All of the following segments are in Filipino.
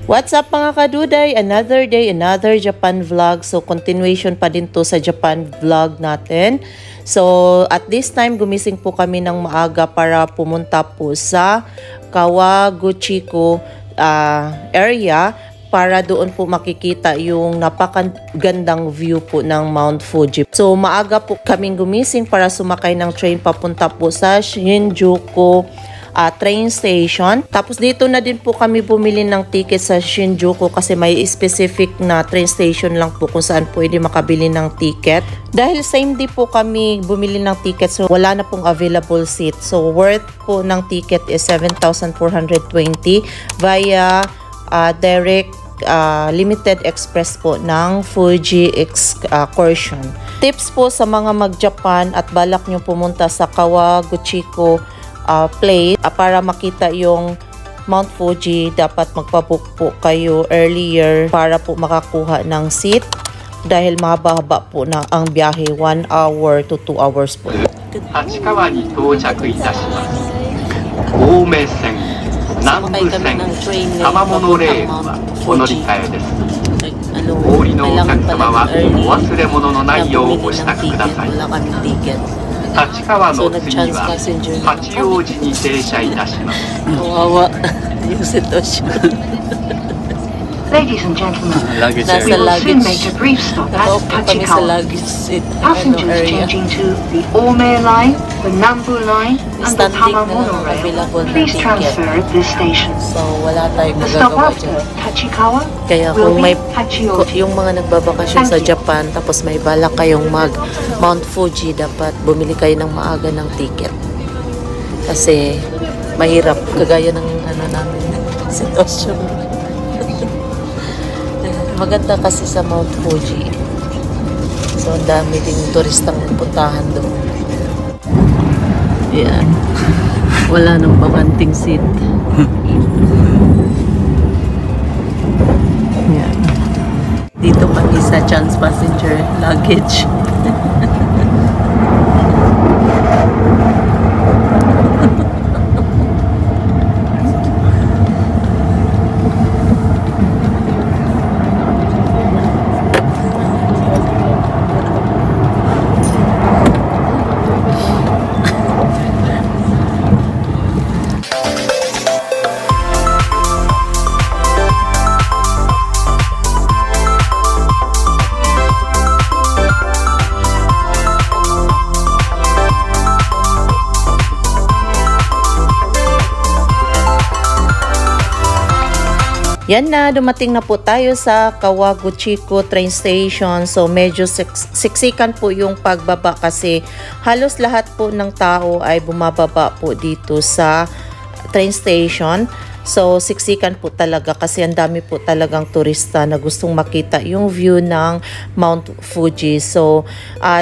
What's up mga kaduday? Another day, another Japan vlog. So continuation pa din to sa Japan vlog natin. So at this time gumising po kami ng maaga para pumunta po sa Kawaguchiko area para doon po makikita yung napakagandang view po ng Mount Fuji. So maaga po kaming gumising para sumakay ng train papunta po sa Shinjuku train station. Tapos dito na din po kami bumili ng ticket sa Shinjuku kasi may specific na train station lang po kung saan pwede makabili ng ticket. Dahil same day po kami bumili ng ticket, so wala na pong available seat. So worth po ng ticket is 7,420 via direct limited express po ng Fuji excursion. Tips po sa mga mag-Japan at balak nyo pumunta sa Kawaguchiko place para makita yung Mount Fuji, dapat magpabook po kayo earlier para po makakuha ng seat dahil mahaba-haba po na ang biyahe, 1 hour to 2 hours po. Hachikawa ni dojaku itashimasu. Ome sen, Nanbu sen, Tamamono Rail wa onorikae desu. お降りのお客様はお忘れ物のないようお支度ください。立川の次は八王子に停車いたします。Ladies and gentlemen, we will soon make a brief stop at Hachikawa. Passengers changing to the Ome line, the Nanbu line, and the Tamamono rail, please transfer at this station. The stop after Hachikawa will be Hachioji. Yung mga nagbabakasyon sa Japan tapos may balak kayong mag Mount Fuji, dapat bumili kayo ng maaga ng ticket. Kasi mahirap kagaya ng namin sitwasyon. Maganda kasi sa Mount Fuji. So, ang dami ding turistang puntahan doon. Yan. Wala nang bakanting seat. Yan. Dito kami sa chance passenger luggage. Yan na, dumating na po tayo sa Kawaguchiko train station. So medyo siksikan po yung pagbaba kasi halos lahat po ng tao ay bumababa po dito sa train station. So siksikan po talaga kasi ang dami po talagang turista na gustong makita yung view ng Mount Fuji. So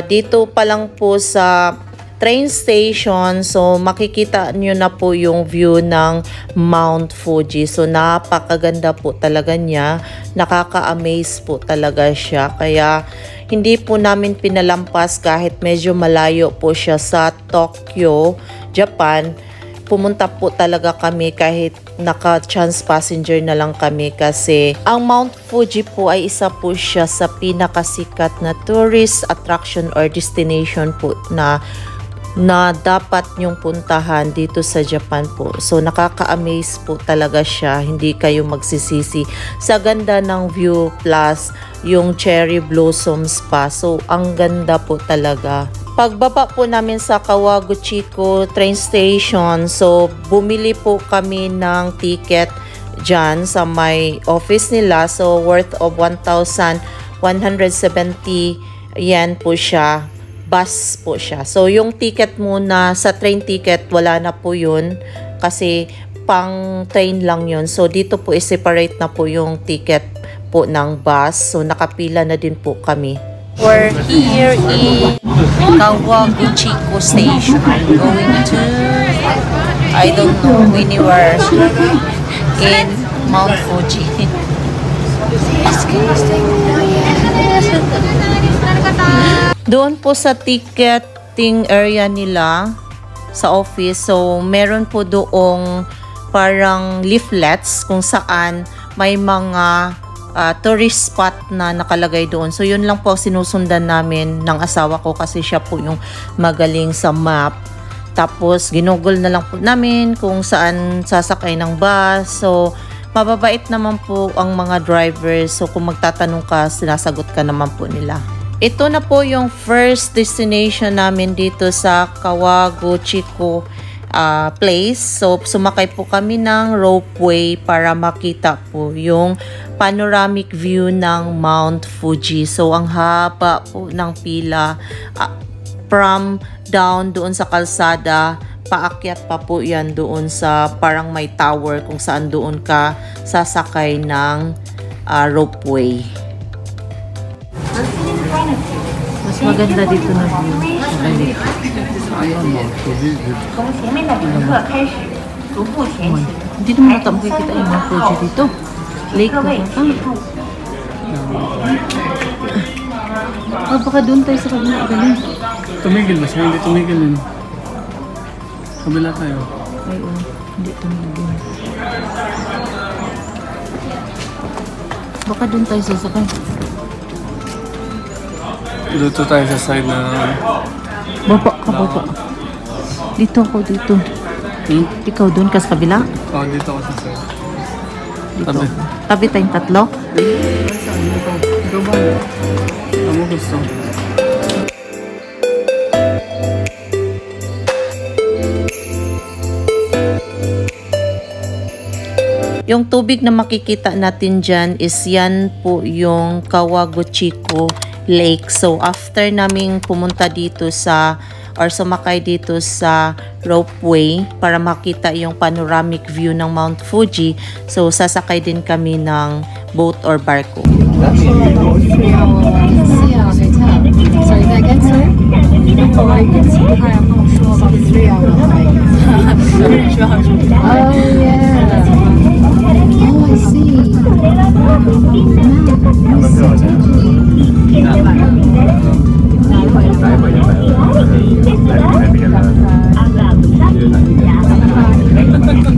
dito pa lang po sa train station, so makikita nyo na po yung view ng Mount Fuji. So napakaganda po talaga niya, nakaka-amaze po talaga siya. Kaya hindi po namin pinalampas kahit medyo malayo po siya sa Tokyo, Japan. Pumunta po talaga kami kahit naka-chance passenger na lang kami kasi ang Mount Fuji po ay isa po siya sa pinakasikat na tourist attraction or destination po na dapat nyong puntahan dito sa Japan po. So nakaka-amaze po talaga siya, hindi kayo magsisisi sa ganda ng view plus yung cherry blossoms pa. So ang ganda po talaga. Pagbaba po namin sa Kawaguchiko train station, so bumili po kami ng ticket dyan sa may office nila. So worth of 1,170 yen po siya. Bus po siya. So, yung ticket muna sa train ticket, wala na po yun kasi pang train lang yun. So, dito po i-separate na po yung ticket po ng bus. So, nakapila na din po kami. We're here in Kawaguchiko station. Going to, I don't know, anywhere in Mount Fuji. Doon po sa ticketing area nila sa office, so meron po doong parang leaflets kung saan may mga tourist spot na nakalagay doon. So yun lang po sinusundan namin ng asawa ko kasi siya po yung magaling sa map. Tapos ginugol na lang po namin kung saan sasakay ng bus. So mababait naman po ang mga drivers. So kung magtatanong ka, sinasagot ka naman po nila. Ito na po yung first destination namin dito sa Kawaguchiko place. So sumakay po kami ng ropeway para makita po yung panoramic view ng Mount Fuji. So ang haba po ng pila from down doon sa kalsada, paakyat pa po yan doon sa parang may tower kung saan doon ka sasakay ng ropeway. Mas maganda dito na view. Hindi naman natin makikita yung mga Fuji dito. Lake na ito. Baka doon tayo sa kabila. Galing. Tumigil ba siya? Hindi tumigil yun. Kabila tayo. Ay, hindi tumigil. Baka doon tayo sasakay. Dito tayo sa side na... Baba ka, baba. Dito ako, dito. Ikaw doon ka sa kabila? Oo, dito ako sa side. Dito. Tabi tayong tatlo? Ikaw ba? Ano gusto? Yung tubig na makikita natin dyan is yan po yung Kawaguchiko Lake. So after naming pumunta dito sa or sumakay dito sa ropeway para makita yung panoramic view ng Mount Fuji, so sasakay din kami ng boat or barko.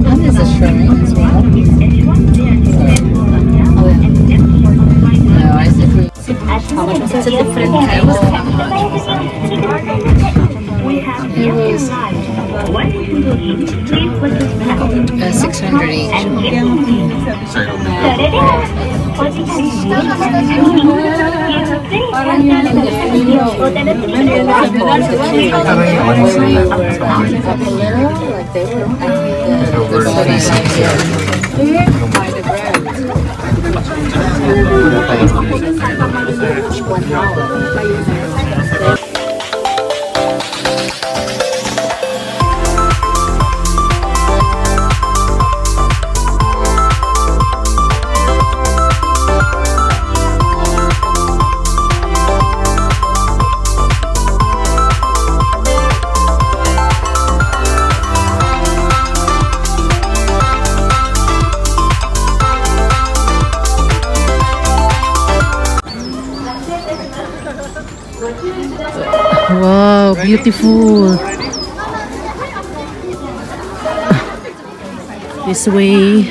There's a shrine as well. Oh yeah. No, I said it's a different kind of it was 600 each. Wow, beautiful. This way.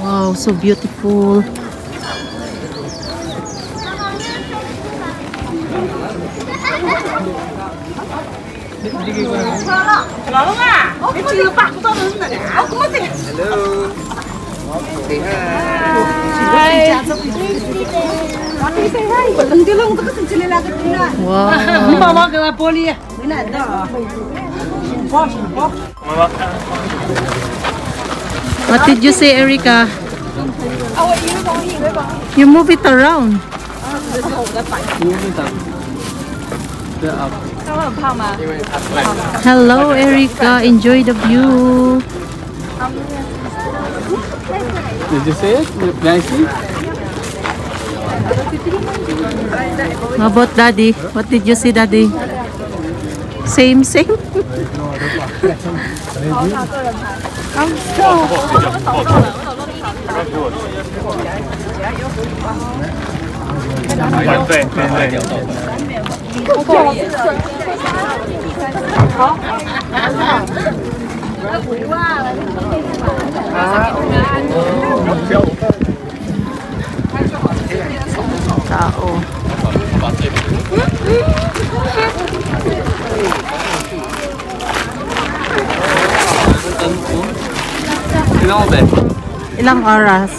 Wow, so beautiful. What did you say, Erica? You move it around. Hello, Erica. Enjoy the view. Did you say it? Nicely? How about Daddy? What did you see, Daddy? Same. 对对对。Tao. Ilang oras?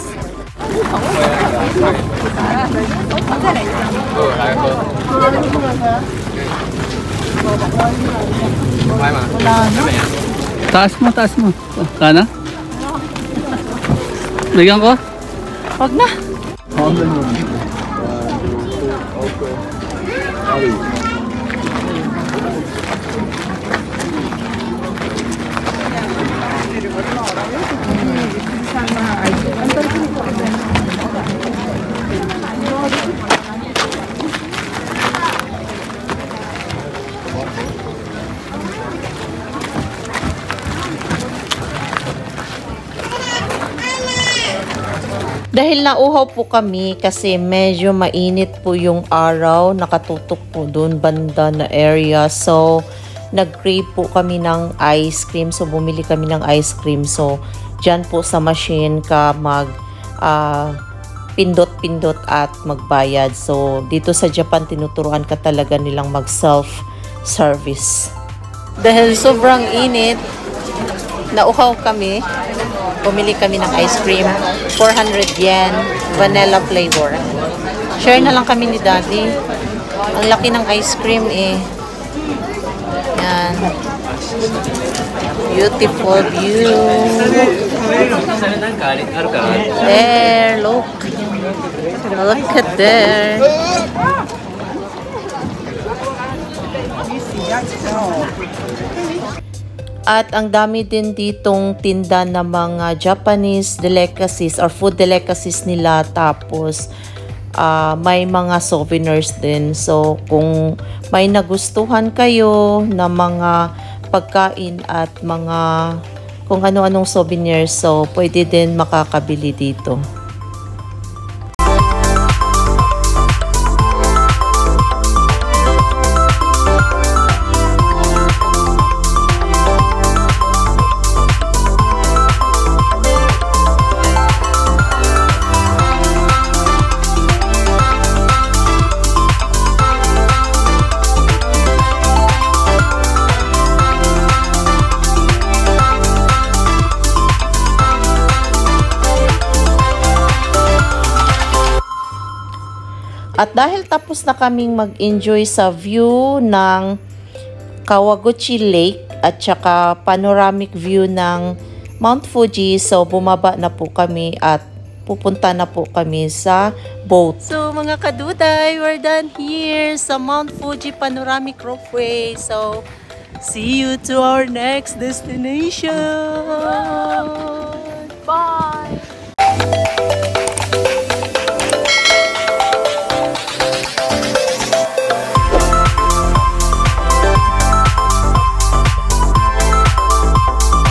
Taas mo, taas mo. Kana? Bigyan ko? Wag na. Dahil nauhaw po kami kasi medyo mainit po yung araw, nakatutok po doon banda na area. So, nag-crave po kami ng ice cream. So, bumili kami ng ice cream. So, dyan po sa machine ka mag pindot-pindot at magbayad. So, dito sa Japan, tinuturuan ka talaga nilang mag self-service. Dahil sobrang init, nauhaw kami. Bumili kami ng ice cream, 400 yen, vanilla flavor. Share na lang kami ni Daddy. Ang laki ng ice cream eh. Yan. Beautiful view. There, look. Look at there. At ang dami din ditong tinda ng mga Japanese delicacies or food delicacies nila. Tapos, may mga souvenirs din. So, kung may nagustuhan kayo na mga pagkain at mga kung ano-anong souvenirs, so pwede din makakabili dito. At dahil tapos na kaming mag-enjoy sa view ng Kawaguchi Lake at saka panoramic view ng Mount Fuji, so bumaba na po kami at pupunta na po kami sa boat. So mga kaduday, we're done here sa Mount Fuji Panoramic Ropeway. So see you to our next destination. Bye!